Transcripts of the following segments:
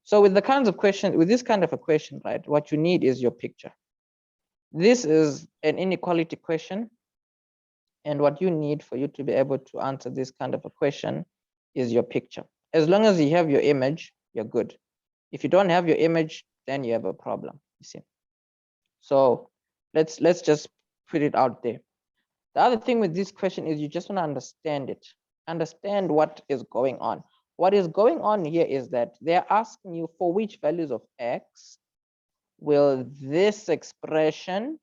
So with the kinds of question, with this kind of a question, right, what you need is your picture. This is an inequality question. And what you need for you to be able to answer this kind of a question is your picture. As long as you have your image, you're good. If you don't have your image, then you have a problem, you see. So let's just put it out there. The other thing with this question is you just want to understand it. Understand what is going on. What is going on here is that they're asking you for which values of x will this expression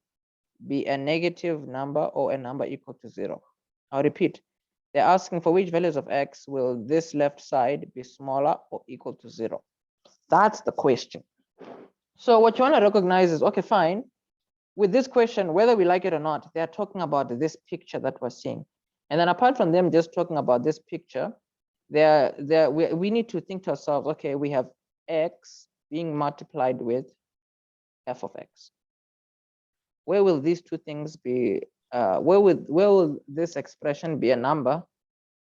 be a negative number or a number equal to 0. I'll repeat. They're asking for which values of x will this left side be smaller or equal to 0. That's the question. So what you want to recognize is, okay, fine. With this question, whether we like it or not, they're talking about this picture that we're seeing. And then apart from them just talking about this picture, we need to think to ourselves, okay, we have x being multiplied with f of x. Where will these two things be? Where will this expression be a number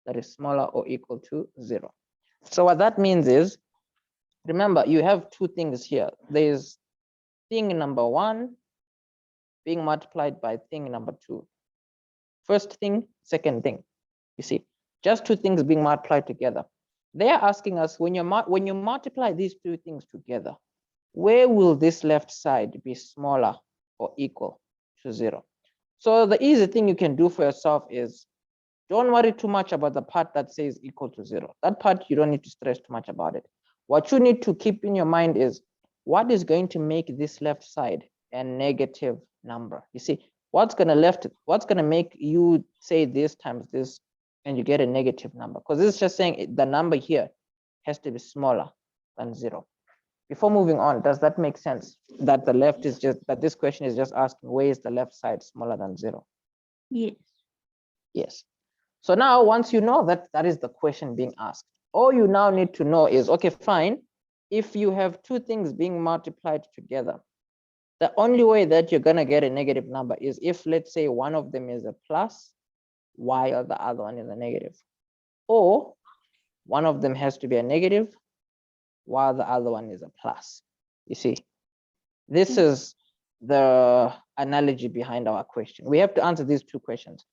that is smaller or equal to 0? So what that means is, remember, you have two things here. There's thing number 1 being multiplied by thing number 2. First thing, second thing. You see, just two things being multiplied together. They are asking us, when you multiply these two things together, where will this left side be smaller or equal to 0? So the easy thing you can do for yourself is, don't worry too much about the part that says equal to 0. That part, you don't need to stress too much about it. What you need to keep in your mind is, what is going to make this left side a negative number? You see, what's going to make you say this times this and you get a negative number? Because this is just saying the number here has to be smaller than 0. Before moving on, does that make sense? That the left is just, that this question is just asking, where is the left side smaller than 0? Yes. Yes. So now, once you know that that is the question being asked, all you now need to know is, okay, fine. If you have two things being multiplied together, the only way that you're going to get a negative number is if, let's say, one of them is a plus, while the other one is a negative. Or one of them has to be a negative, while the other one is a plus. You see, this is the analogy behind our question. We have to answer these two questions.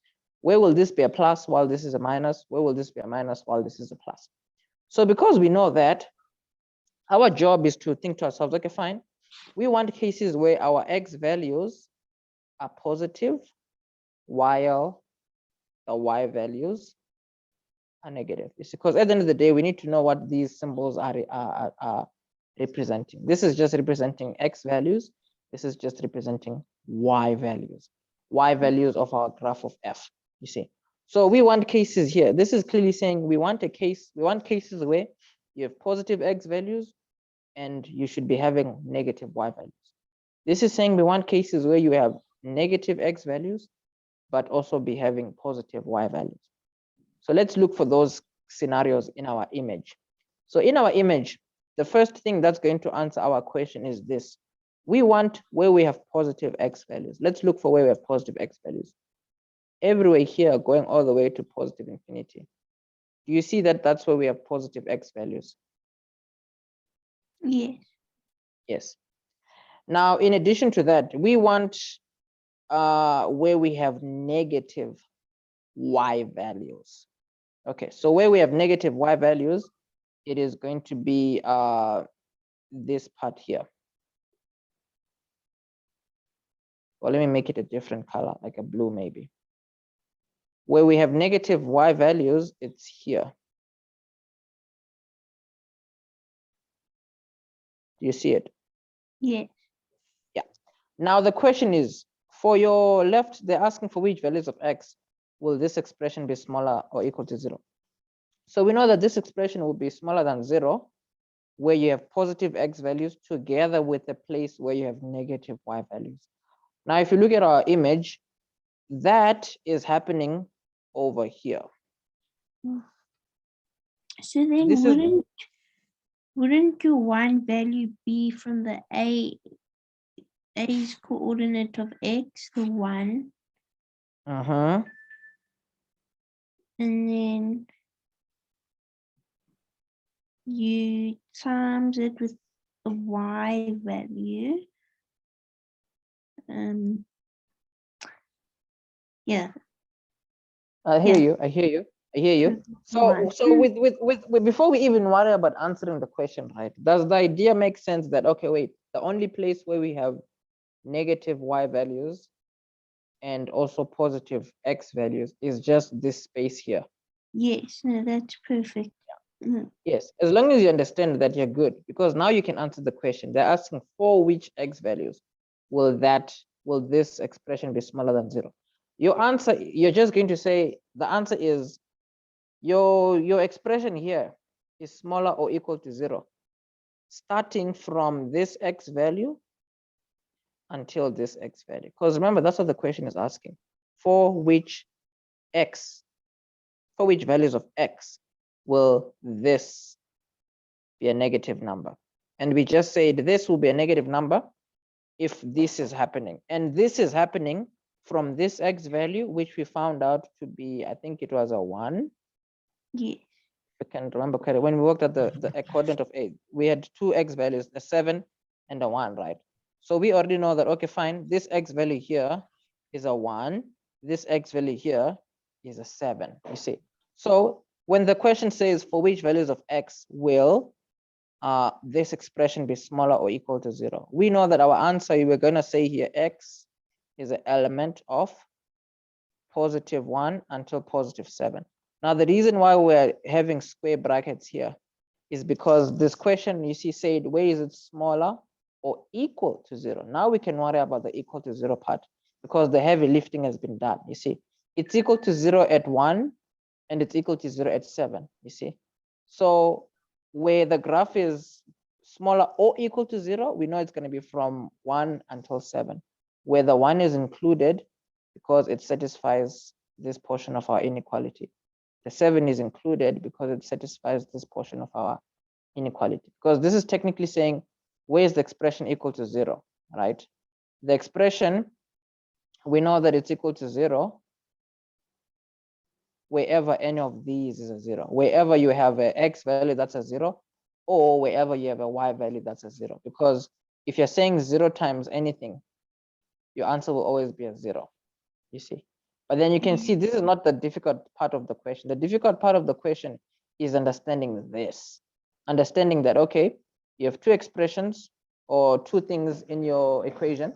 Where will this be a plus while this is a minus? Where will this be a minus while this is a plus? So because we know that, our job is to think to ourselves, okay, fine. We want cases where our x values are positive while the y values are negative. It's because at the end of the day, we need to know what these symbols are representing. This is just representing x values. This is just representing y values of our graph of f, you see. So we want cases here. This is clearly saying we want cases where you have positive x values and you should be having negative y values. This is saying we want cases where you have negative x values, but also be having positive y values. So let's look for those scenarios in our image. So in our image, the first thing that's going to answer our question is this. We want where we have positive x values. Let's look for where we have positive x values. Everywhere here going all the way to positive infinity. Do you see that that's where we have positive x values? Yes. Yes. Now, in addition to that, we want where we have negative y values. Okay, so where we have negative y values, it is going to be this part here. Well, let me make it a different color, like a blue maybe. Where we have negative y values, it's here. Do you see it? Yes. Yeah. Now the question is, for your left, they're asking for which values of x will this expression be smaller or equal to 0? So we know that this expression will be smaller than 0, where you have positive x values together with a place where you have negative y values. Now, if you look at our image, that is happening over here. So then This wouldn't your one value be from the A's coordinate of x, the 1? Uh-huh. And then you times it with the y value. Yeah, I hear yeah, you. I hear you. I hear you. So, one. with before we even worry about answering the question, right? Does the idea make sense that, okay, wait, the only place where we have negative y values and also positive x values is just this space here? Yes, no, that's perfect. Yes, as long as you understand that, you're good, because now you can answer the question. They're asking for which x values will this expression be smaller than 0? Your answer, you're just going to say the answer is your expression here is smaller or equal to 0, starting from this x value until this x value. Because remember, that's what the question is asking. For which values of x will this be a negative number? And we just said this will be a negative number if this is happening. And this is happening from this x value, which we found out to be, I think it was a 1. Yes. I can remember correctly. When we worked at the coordinate of 8, we had two x values, a 7 and a 1, right? So we already know that, okay, fine, this x value here is a 1, this x value here is a 7, you see. So when the question says for which values of x will this expression be smaller or equal to 0, we know that our answer, we're going to say here, x is an element of +1 until +7. Now, the reason why we're having square brackets here is because this question, you see, said, where is it smaller or equal to 0? Now we can worry about the equal to 0 part, because the heavy lifting has been done. You see, it's equal to 0 at 1 and it's equal to 0 at 7, you see. So where the graph is smaller or equal to 0, we know it's going to be from 1 until 7, where the 1 is included because it satisfies this portion of our inequality. The 7 is included because it satisfies this portion of our inequality. Because this is technically saying, where is the expression equal to 0, right? The expression, we know that it's equal to 0 wherever any of these is a 0. Wherever you have an x value, that's a 0, or wherever you have a y value, that's a 0. Because if you're saying 0 times anything, your answer will always be a 0, you see. But then you can see this is not the difficult part of the question. The difficult part of the question is understanding this. Understanding that, okay, you have two expressions or two things in your equation.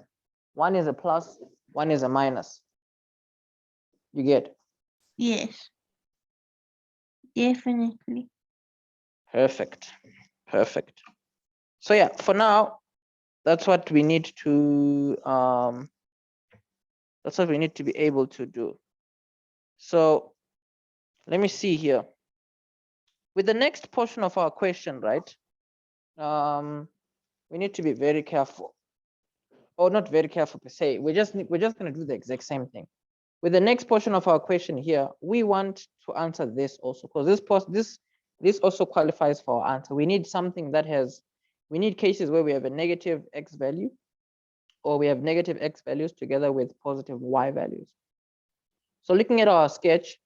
One is a plus, one is a minus. You get? Yes. Definitely. Perfect. Perfect. So yeah, for now, that's what we need to be able to do. So let me see here. With the next portion of our question, right? We need to be very careful, or not very careful per se. We're just going to do the exact same thing. With the next portion of our question here, we want to answer this also, because this also qualifies for our answer. We need something that we need cases where we have a negative x value, or we have negative x values together with positive y values. So looking at our sketch,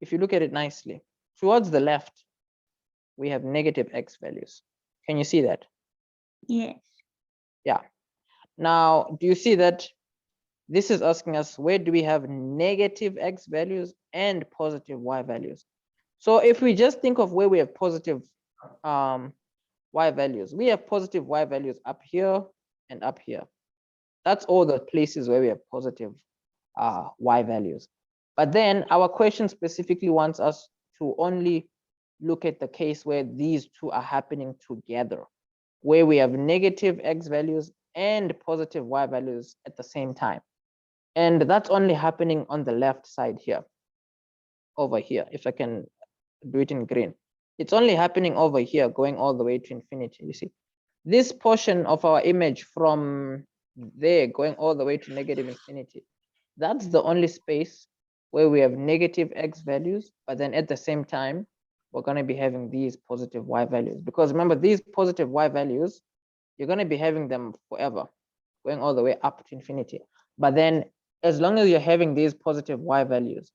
if you look at it nicely, towards the left, we have negative x values. Can you see that? Yes. Yeah. Now, do you see that this is asking us, where do we have negative x values and positive y values? So if we just think of where we have positive y values, we have positive y values up here and up here. That's all the places where we have positive y values. But then our question specifically wants us to only look at the case where these two are happening together, where we have negative x values and positive y values at the same time. And that's only happening on the left side here, over here, if I can do it in green. It's only happening over here, going all the way to infinity, you see. This portion of our image from there going all the way to negative infinity, that's the only space where we have negative x values, but then at the same time, we're going to be having these positive y values. Because remember, these positive y values, you're going to be having them forever, going all the way up to infinity. But then as long as you're having these positive y values,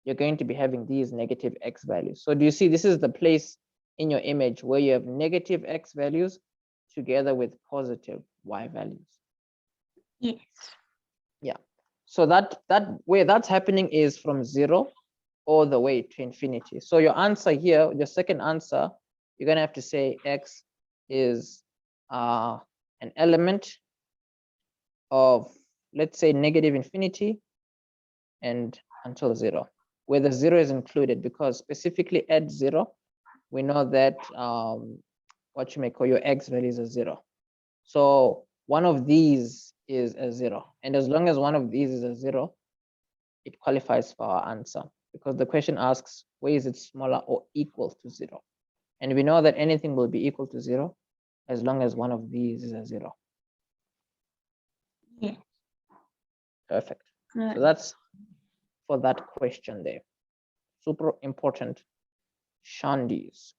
you're going to be having these negative x values. So do you see, this is the place in your image where you have negative x values together with positive y values. Yes. Yeah. So that where that's happening is from 0 all the way to infinity. So your answer here, your second answer, you're gonna have to say x is an element of, let's say, negative infinity and until 0, where the 0 is included, because specifically at 0, we know that what you may call your x value is a 0. So one of these is a 0. And as long as one of these is a 0, it qualifies for our answer, because the question asks, where is it smaller or equal to 0? And we know that anything will be equal to 0 as long as one of these is a 0. Yes. Perfect. Good. So that's for that question there. Super important. Shandi's